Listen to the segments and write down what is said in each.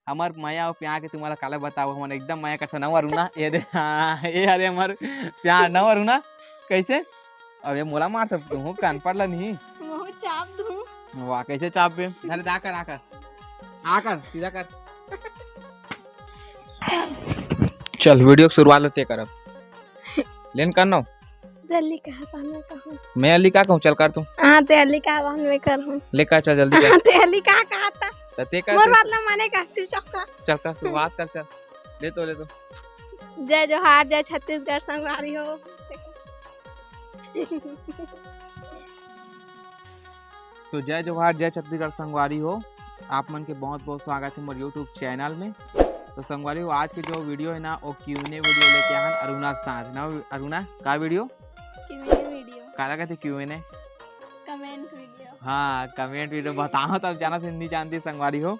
हमार माया और प्यार के तुम्हारा काला बताओ हमार एकदम माया करता नवा रुना ये दे हाँ ये अरे हमार प्यार नवा रुना कैसे अब ये मोला मार तब तू कान पड़ला नहीं मुंह चाप दूं। वाह कैसे चाप पे अरे दा कर आकर आकर सीधा कर चल वीडियो की शुरुआत होते करब लेन करना जल्दी कहा पाना कहूं मैं अली का कहूँ चल कर तू हां ते अली का बान में कर हूं लेकर चल जल्दी कर हां ते अली का कहता तते कर मोर बात ना माने का तू चक्का चल कर शुरुआत कर चल ले तो जय जोहार जय छत्तीसगढ़ संगवारी हो। तो जय जोहार जय छत्तीसगढ़ संगवारी हो आप मन के बहुत बहुत स्वागत है मोर यूट्यूब चैनल में। तो संगवारी हो आज के जो वीडियो है ना वो क्यूने वीडियो लेके आए हैं अरुणा के साथ ना अरुणा का वीडियो काला कहते क्यूने कमेंट वीडियो हाँ कमेंट वीडियो बताओ तब जाना से नहीं जानती संगवारी हो।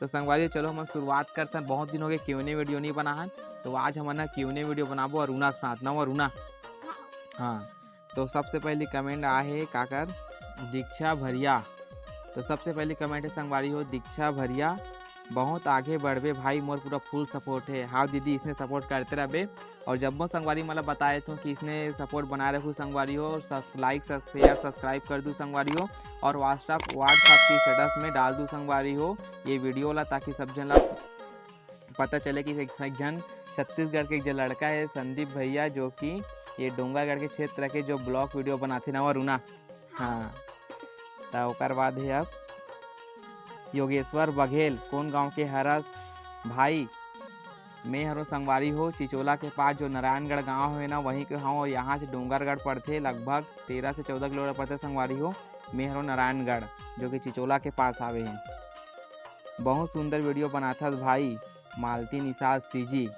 तो संगवारी चलो हम शुरुआत करते हैं बहुत दिन हो गए क्यूने वीडियो नहीं बना है तो आज हम ना क्यूने वीडियो बनाबो अरुणा के साथ ना अरुणा हाँ। तो सबसे पहली कमेंट आए है काकर दीक्षा भरिया। तो सबसे पहली कमेंट है संगवारी हो दीक्षा भरिया बहुत आगे बढ़बे भाई मोर पूरा फुल सपोर्ट है। हाँ दीदी इसने सपोर्ट करते रहे और जब वो संगवारी मतलब बताए थे कि इसने सपोर्ट बनाए रखूँ संगवारी हो और लाइक शेयर सब्सक्राइब कर दूँ संगवारी हो और व्हाट्सअप की स्टेटस में डाल दूँ संगवारी हो ये वीडियो ला ताकि सब जन ला पता चले कि एक जन छत्तीसगढ़ के जो लड़का है संदीप भैया जो कि ये डोंगरगढ़ के क्षेत्र के जो ब्लॉग वीडियो बनाते ना रुना हाँ। तो ओकर बाद है अब योगेश्वर बघेल कौन गांव के हरस भाई मैं हरो संगवारी हो चिचोला के पास जो नारायणगढ़ गांव है ना वहीं के हाँ यहाँ से डोंगरगढ़ पड़ते लगभग 13 से 14 किलोमीटर पड़ते संगवारी हो मैं हरो नारायणगढ़ जो कि चिचोला के पास आवे हैं। बहुत सुंदर वीडियो बनाता भाई मालती निषाद सीजी।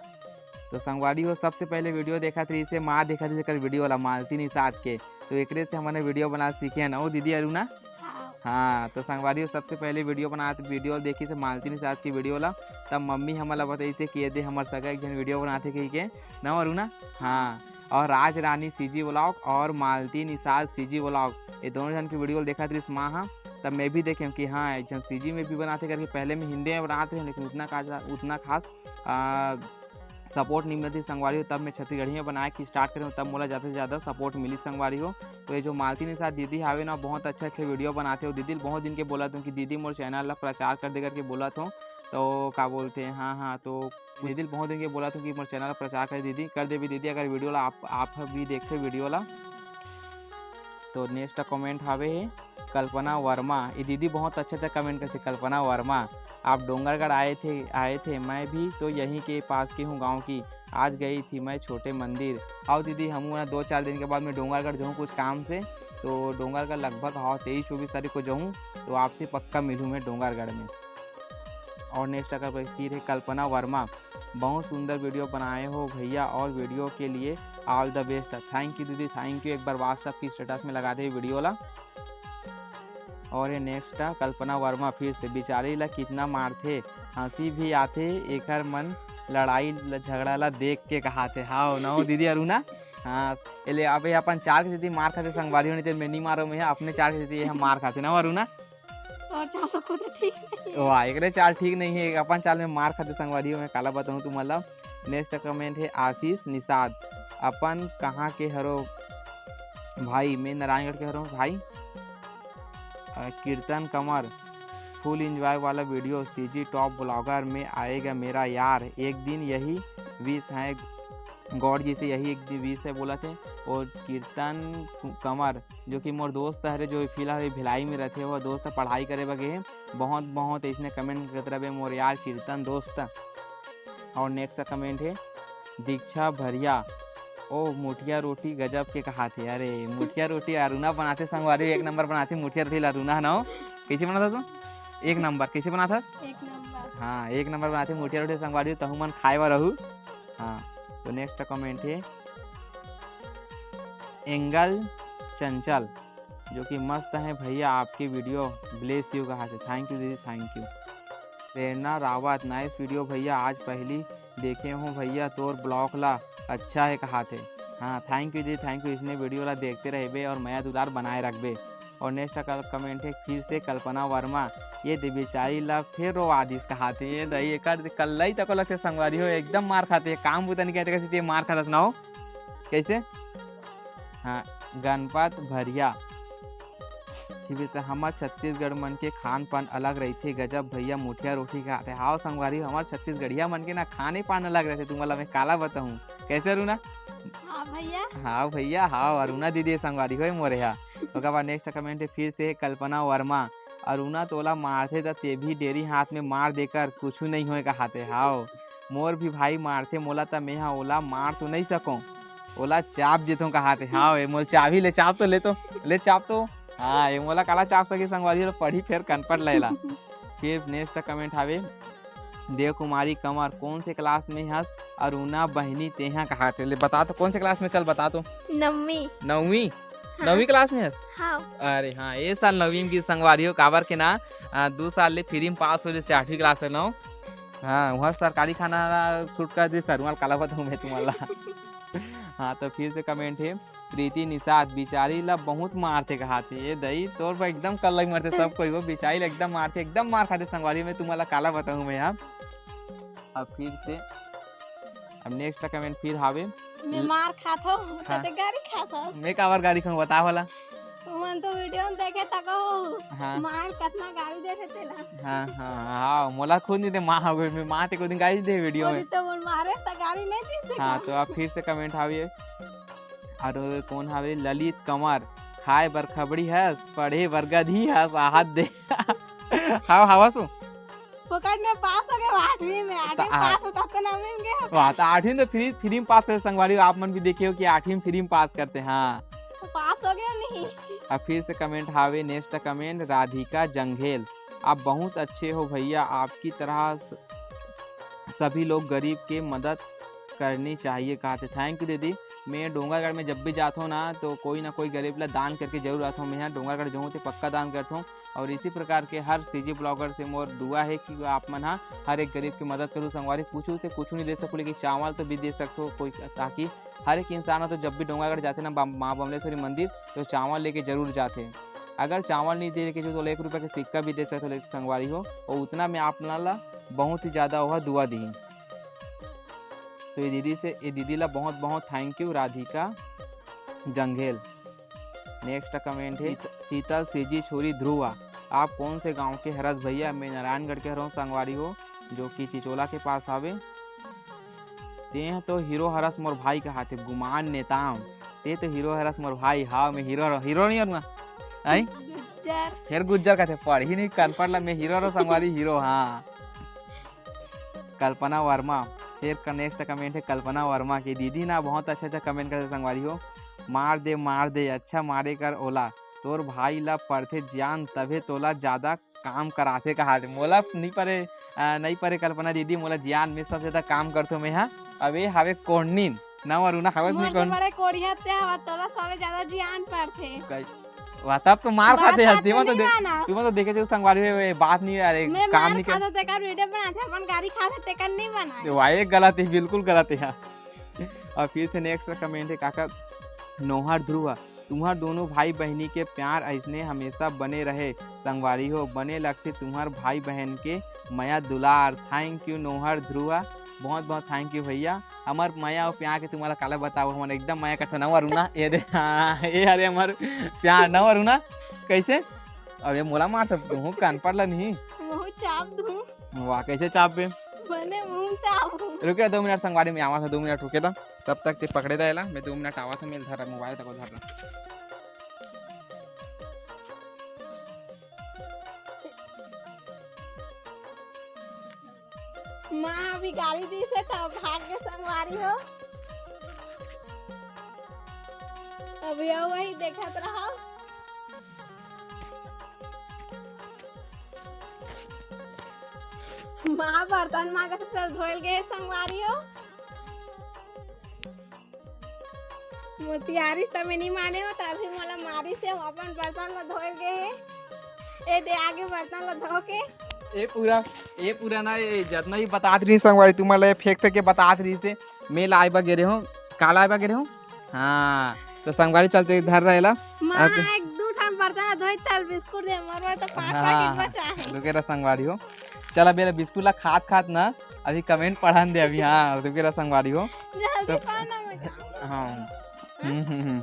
तो संगवारी हो सबसे पहले वीडियो देखा थी इसे माँ देखा थी कर वीडियो वाला मालती निषाद के तो एक से हमने वीडियो बना सीखे है ना वो दीदी अरुणा हाँ। तो संगवारी हो सबसे पहले वीडियो बनाते वीडियो देखी से मालती निषाद की वीडियो ला तब मम्मी हमारा बताई थे कि यदि हमारे सगा एक जन वीडियो बनाते कही के ना अरुणा हाँ। और राज रानी सीजी व्लॉग और मालती निषाद सीजी व्लॉग ये दोनों जन की वीडियो देखा थी इस माँ हाँ। तब मैं भी देखें कि हाँ एक जन सीजी में भी बनाते करके पहले में हिंदी में बनाते हैं लेकिन उतना खास सपोर्ट नहीं मिलती संगवारी हो तब मैं छत्तीसगढ़ी में बनाए कि स्टार्ट करें तब मोला ज़्यादा से ज़्यादा सपोर्ट मिली संगवारी हो। तो ये जो मालती निषाद दीदी हावे ना बहुत अच्छे वीडियो बनाते हो दीदी बहुत दिन के बोला था कि दीदी मोर चैनल ला प्रचार कर दे करके बोला था तो क्या बोलते हैं हाँ। तो दीदी बहुत दिन के बोला था कि मोर चैनल ला प्रचार कर दीदी कर दे भी दीदी अगर वीडियो ला आप भी देखते वीडियो ला। तो नेक्स्ट कमेंट हावे है कल्पना वर्मा ये दीदी बहुत अच्छा कमेंट करते कल्पना वर्मा आप डोंगरगढ़ आए थे मैं भी तो यहीं के पास की हूँ गांव की आज गई थी मैं छोटे मंदिर आओ दीदी हम ना 2-4 दिन के बाद मैं डोंगरगढ़ जाऊँ कुछ काम से तो डोंगरगढ़ लगभग हाँ 23-24 तारीख को जाऊँ तो आपसे पक्का मिलूँ मैं डोंगरगढ़ में। और नेक्स्ट अगर फिर है कल्पना वर्मा बहुत सुंदर वीडियो बनाए हो भैया और वीडियो के लिए all the best thank you दीदी थैंक यू एक बार व्हाट्सअप की स्टेटस में लगा दे वीडियो ला। और ये नेक्स्ट कल्पना वर्मा फिर से बेचारी ला कितना मारते हंसी भी आते एकर मन लड़ाई झगड़ा ला देख के कहाते हाँ ना दीदी अरुणा हाँ एले अबे अपन चार के दीदी मार खाते संगवारी होने मैं नहीं मारो मैं अपने चार के दीदी हम मार खाते ना अरुणा और चाल तो खुद ठीक नहीं वाह एक चाल ठीक नहीं है अपन चाल में मार खाते संगवारी हो मैं काला बताऊँ तुम मतलब। नेक्स्ट कमेंट है आशीष निषाद अपन कहाँ के हरो भाई मैं नारायणगढ़ के हरो भाई कीर्तन कमर फुल एंजॉय वाला वीडियो सीजी टॉप ब्लॉगर में आएगा मेरा यार एक दिन यही विश है गॉड जी से यही एक दिन विश है बोला थे। और कीर्तन कमर जो कि मोर दोस्त है जो फिलहाल भिलाई में रहते वो दोस्त पढ़ाई करे बगे बहुत इसने कमेंट करते रहे मोर यार कीर्तन दोस्त। और नेक्स्ट कमेंट है दीक्षा भरिया ओ मुठिया रोटी गजब के कहा थे अरे मुठिया रोटी अरुणा बनाते संगवारी एक नंबर बनाते मुठिया रोटी अरुणा ना कैसे बना था तू एक नंबर कैसे बना था हाँ एक नंबर बनाते मुठिया रोटी संगवारी तहु मन खाए वा रहू हाँ। तो नेक्स्ट कमेंट है एंगल चंचल जो कि मस्त है भैया आपकी वीडियो ब्लेस यू कहा से थैंक यू दीदी thank you. Prerna Rawat nice video भैया आज पहली देखे हूँ भैया तोर ब्लॉग ला अच्छा है कहा थे हाँ थैंक यू जी थैंक यू इसने वीडियो ला देखते रहे और नया दुलार बनाए रखबे। और नेक्स्ट कमेंट है फिर से कल्पना वर्मा, ये दे बेचारी ला फिर रोवा दिस कहाते ये दही एक कल ही तक लगते संगवारी हो एकदम मार खाते हैं, काम बुता नहीं कहते कैसे मार खाता सुनाओ कैसे। हाँ गणपत भरिया हमार छत्तीसगढ़ मन के खान पान अलग रहते गजब भैया मुठिया रोटी खाते। हाँ संगवारी हमार छत्तीसगढ़िया मन के ना खाने पान अलग रहते, तुम्हारा मैं काला बताऊँ कैसे अरुणा। हाँ भैया। हाँ भैया हाँ अरुणा दीदी संगवारी हो मोरे यहाँ। ओकर बाद नेक्स्ट कमेंट है फिर से कल्पना वर्मा, अरुणा तोला मारथे तो ते भी डेरी हाथ में मार देकर कुछ नहीं होए कहाते। हाँ मोर भी भाई मारथे मोला तो मैं ओला मार तो नहीं सकूँ, ओला चाप देता कहाते। हाँ मोल चाबी ले चाप तो ले चाप तो हाँ ये मोला काला चाप सके संगवारी पढ़ी फिर कनपट लेला। फिर नेक्स्ट कमेंट हावे देव कुमारी कंवर, कौन से क्लास में हस अरुणा बहनी तेहा कहाते। ले बता तो कौन से क्लास में, चल बता तो। नववीं। नौवीं हाँ। नौवीं क्लास में हस। हाँ। अरे हाँ ये साल नवीं की संगवारी हो काबर के ना 2 साल ले फ्री में पास हो जैसे 8वीं क्लास से नो। हाँ वहाँ सरकारी खाना छूट कर दे सर वहाँ काला बताऊँ मैं तुम्हारा। हाँ तो फिर से कमेंट है प्रीति निषाद, बिचारी ला बहुत मारते कहाते ये दही तोर पर एकदम कल लग मारते सब कोई वो बिचारी ला एकदम मारते एकदम मार खाते संगवारी में तुम्हारा काला बताऊँ मैं। अब फिर से अब नेक्स्ट कमेंट फिर हावे मैं मार खाता हूँ हाँ। तो गाड़ी खाता मैं काबर गाड़ी खाऊं बता वाला। मन तो वीडियो में देखे तको हाँ मार कितना गाड़ी देते तेला। हाँ हाँ हाँ मोला खुद नहीं दे माँ हो गई मैं माँ ते को दिन गाड़ी दे वीडियो में। तो वो मारे तो गाड़ी नहीं दी। हाँ तो अब फिर से कमेंट हावे और कौन हावे ललित कंवर, खाए बर खबड़ी है पढ़े बर गधी है हाथ दे। हाँ हवा सु पकड़ में पास हो गए 8वीं में, 8वीं पास होता तो 9वीं में गए। वाह तो 8वीं तो फ्री में पास करते संगवारी आप मन भी देखे हो कि 8वीं में फ्री में पास करते। हाँ तो पास हो गए नहीं। अब फिर से कमेंट हावे नेक्स्ट कमेंट राधिका जंघेल, आप बहुत अच्छे हो भैया, आपकी तरह सभी लोग गरीब के मदद करनी चाहिए कहते। थैंक यू दीदी। मैं डोंगरगढ़ में जब भी जाता हूँ ना तो कोई ना कोई गरीब ला दान करके जरूर आता हूँ। मैं यहाँ डोंगरगढ़ जाऊँ तो पक्का दान करता हूँ और इसी प्रकार के हर सीजी ब्लॉगर से मोर दुआ है कि आप मन हाँ हर एक गरीब की मदद करूँ। संगवारी पूछूँ तो कुछ नहीं दे सकूँ लेकिन चावल तो भी दे सकते हो कोई, ताकि हर एक इंसान हो तो जब भी डोंगरगढ़ जाते ना माँ बमलेश्वरी मंदिर तो चावल लेके जरूर जाते। अगर चावल नहीं दे के जो तो 1 रुपये का सिक्का भी दे सकते हो लेकिन संगवारी हो और उतना मैं आप ला बहुत ही ज़्यादा हुआ दुआ दी। तो ये दीदी ला बहुत बहुत thank you Radhika Janghel. Next comment है शीतल सीजी छोरी ध्रुवा, आप कौन से गांव के हरस भैया। मैं नारायणगढ़ के हरों संगवारी हो जो कि चिचोला के पास आवे। ते तो हीरो हरस मोर भाई कहाते गुमान नेताम, ते तो हीरो हरस मोर भाई। हाँ मैं हीरो नहीं हूँ आई फिर गुज्जर कहते पढ़ी नहीं कनपड़ ला मैं हीरो संगवारी हीरो। हाँ कल्पना वर्मा, फिर नेक्स्ट कमेंट है कल्पना वर्मा की, दीदी ना बहुत अच्छा कमेंट करते संगवारी हो। मार दे अच्छा मारे कर ओला, तोर भाई ला पढ़ते ज्ञान तभे तोला ज्यादा काम कराते कहा। मोला नहीं परे कल्पना दीदी मोला ज्ञान में सबसे ज्यादा काम करते मैं। हाँ अबे हवे कोर्निन ना वरुणा हवस नहीं कोन बड़े कोड़िया ते हवा तोला सबसे ज्यादा ज्ञान पढ़ते। वाह तब तो मार खाते हैं तुम तो देखे जो संगवारी में बात नहीं अरे काम नहीं कर तेकर वीडियो बनाते अपन गाड़ी खाते तेकर नहीं बनाए। वाह गलत है बिल्कुल गलत है। और फिर से नेक्स्ट कमेंट है काका नोहर ध्रुवा, तुम्हार दोनों भाई बहनी के प्यार ऐसने हमेशा बने रहे संगवारी हो, बने लगते तुम्हार भाई बहन के माया दुलार। थैंक यू नोहर ध्रुवा, बहुत बहुत थैंक यू भैया। हमार माया और प्यार के तुम्हारा काला बताओ हमारे एकदम माया करता ना वरुणा ये दे। हाँ ये अरे हमार प्यार ना वरुणा कैसे अब ये मोला मार सकते हूँ कान पड़ ला नहीं मुंह चाप दूं। वाह कैसे चाप पे बने मुंह चाप। रुके 2 मिनट संगवारी में आवा था 2 मिनट रुके था तब तक ते पकड़े था मैं 2 मिनट आवा था मेल धर मोबाइल तक धर। माँ अभी गाड़ी दी से तो भाग के संगवारी हो। अभी वही देखत रहो। माँ बर्तन माँ का सब धोल गए संगवारी हो। मोतियारी सब नहीं माने हो तो अभी मोला मारी से अपन बर्तन ला धोल गए है। ए दे आगे बर्तन ला धो के ये पूरा ना ये जितना ही बतात रही संगवारी तुम्हारे फेंक के बतात रही से मेल आए बा गिरे हो काला आए बा गिरे हो। हाँ तो संगवारी चलते धर रहेला माँ एक 2 ठान बर्तन ला धोई ताल बिस्कुट दे मोर तो 5 हाँ, पैकेट बचा है। रुके रहा संगवारी हो। चल अब ये बिस्कुट ला खात ना अभी कमेंट पढ़ान दे अभी। हाँ रुके रहा संगवारी हो। जल्दी तो पढ़ना मैं। हाँ हम्म।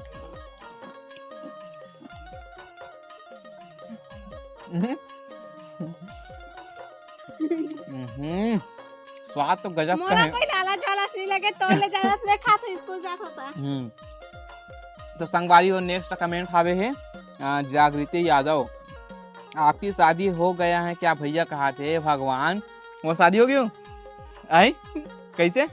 स्वाद तो गजब का मोरा है। कोई लाला ज्वाला नहीं लगे तो ले जाना ले खा तो स्कूल जात होता। तो संगवारी हो नेक्स्ट कमेंट आवे है जागृति यादव, आपकी शादी हो गया है क्या भैया कहा थे भगवान। वो शादी हो गई आई कैसे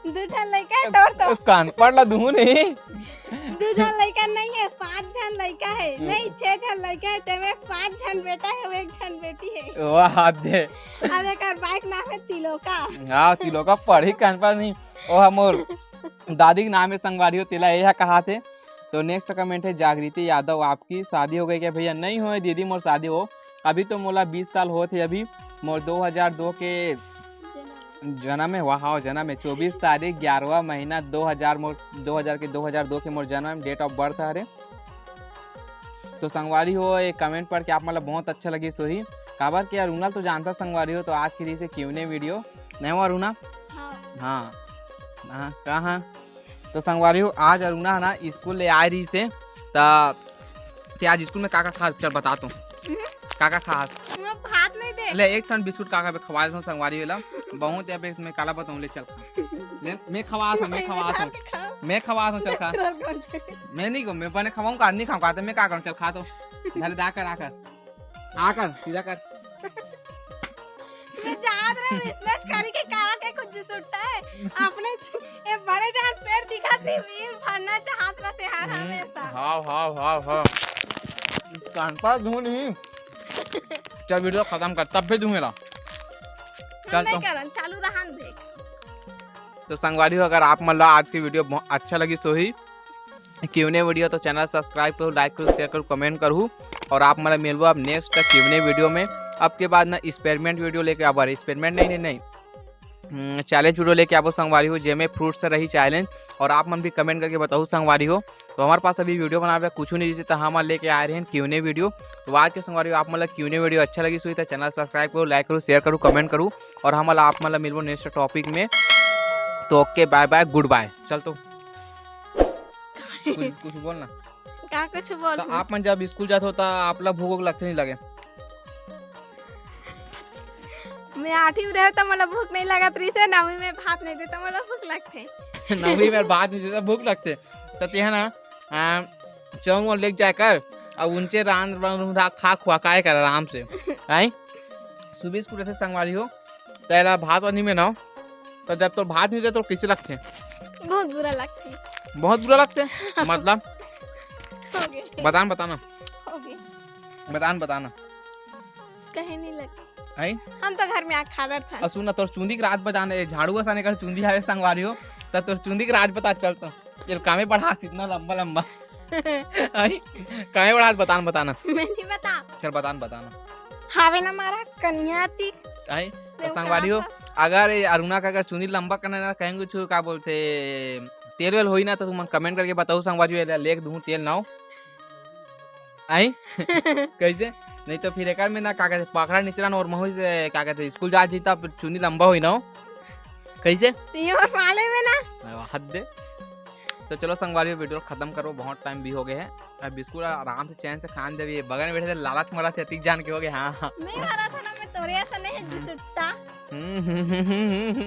दो जन लड़का है तोर तो कान पड़ ला दूं नहीं। दो जन लड़का नहीं है 5 जन लड़का है नहीं 6 जन लड़का है तेरे 5 जन बेटा है और 1 जन बेटी है। वाह हाथ दे। अब एक और बाइक नाम है तिलोका। हाँ तिलोका पढ़ी कान पर नहीं। ओ हमोर दादी के नाम है संगवारी हो तेला यह कहा थे। तो नेक्स्ट कमेंट है जागृति यादव, आपकी शादी हो गई क्या भैया। नहीं हो दीदी मोर शादी हो अभी तो मोला 20 साल हो थे अभी मोर 2002 के जन्म है। वहाँ जन्म है 24 तारीख 11वां महीना 2002 के मोर जन्म डेट ऑफ बर्थ है। तो संगवारी हो एक कमेंट पढ़ के आप मतलब बहुत अच्छा लगी सोही काबर कि अरुणा तो जानता संगवारी हो। तो आज की से क्यों वीडियो नहीं हो अरुणा। हाँ हाँ कहाँ तो संगवारी हो आज अरुणा है ना स्कूल ले आ रही से तो आज स्कूल में काका खा चल बता तू काका खा मैं भात नहीं दे ले एक ठन बिस्कुट काका पे खवा दूं संगवारी वाला बहुत या पे मैं काला बताऊं ले चल खा ले मैं खवा चल खा मैं नहीं को मैं बने खवाऊंगा नहीं खाऊंगा तो मैं का करूं चल खा तो धर दा कर आकर सीधा कर मैं जान रहा बिजनेस करके कावा के कुछ सुटता है अपने ये बड़े जान पेड़ दिखाती वीर भरना चाहत रहते हर हमेशा। हाँ कान पर दूं नहीं चल वीडियो खत्म कर तब भी दूंगा चल नहीं करन चालू रहन दे। तो संगवारी हो अगर आप मतलब आज की वीडियो बहुत अच्छा लगी सो ही क्यों वीडियो तो चैनल सब्सक्राइब करो लाइक करो शेयर करो कमेंट करूँ और आप मतलब मिलबो अब नेक्स्ट क्यों वीडियो में। अब के बाद ना एक्सपेरिमेंट वीडियो लेके आबो एक्सपेरिमेंट नहीं चैलेंज वीडियो लेके आबो संगवारी हो जेमे फ्रूट्स से रही चैलेंज और आप मन भी कमेंट करके बताओ संगवारी हो। तो हमारे पास अभी वीडियो बनावे कुछ नहीं जैसे तो हम लेके आ रहे हैं क्यों वीडियो। तो आज के संगवारी हो आप मतलब क्यों वीडियो अच्छा लगी सो तो चैनल सब्सक्राइब करो लाइक करो शेयर करो कमेंट करो और हम आप मतलब मिलबो नेक्स्ट टॉपिक में। तो okay bye bye goodbye. चल तो कुछ बोलना क्या कुछ बोल तो आप मन जब स्कूल जाते हो तो आप लोग भूख लगते नहीं लगे। मैं 8वीं में रहे तो मतलब भूख नहीं लगा रही से 9वीं में भात नहीं देता मतलब भूख लगते 9वीं में भात नहीं देता भूख लगते तो ते ना चौंग लेके जाए कर और उनसे खा खुआ काए कर आराम से आई सुबह स्कूल से संगवारी हो तेरा भात वानी में ना तो जब तो भात नहीं दे तो किसे लगते बहुत बुरा लगते बहुत बुरा लगते मतलब बताना बताना कहीं नहीं लगे आई हम तो घर में आग खा रहा था। और सुना तोर चूंदी के रात बजाने झाड़ू बसाने कर चूंदी आवे संगवारी हो तब तोर चूंदी के रात बता चलता चल कामे बढ़ा इतना लंबा आई कामे बढ़ा बताना मैं नहीं बता चल बताना हावे ना मारा कन्या थी आई तो संगवारी हो अगर अरुणा का अगर चूंदी लंबा करना ना कहेंगे कुछ क्या बोलते तेल वेल होई ना तो तुम कमेंट करके बताओ संगवारी हो लेके दूं तेल ना आई कैसे नहीं तो फिर एक में ना क्या कहते पकड़ा निचरा और महो से क्या कहते स्कूल जा जीता चुनी लंबा हुई ना कैसे माले में ना हद दे। तो चलो संगवारी वीडियो खत्म करो बहुत टाइम भी हो गए हैं अब बिस्कुट आराम से चैन से खान दे बगल में बैठे थे लालच मरा थे अतिक जान के हो गए। हाँ नहीं आ रहा था ना मैं तोरे ऐसा नहीं है जिसुट्टा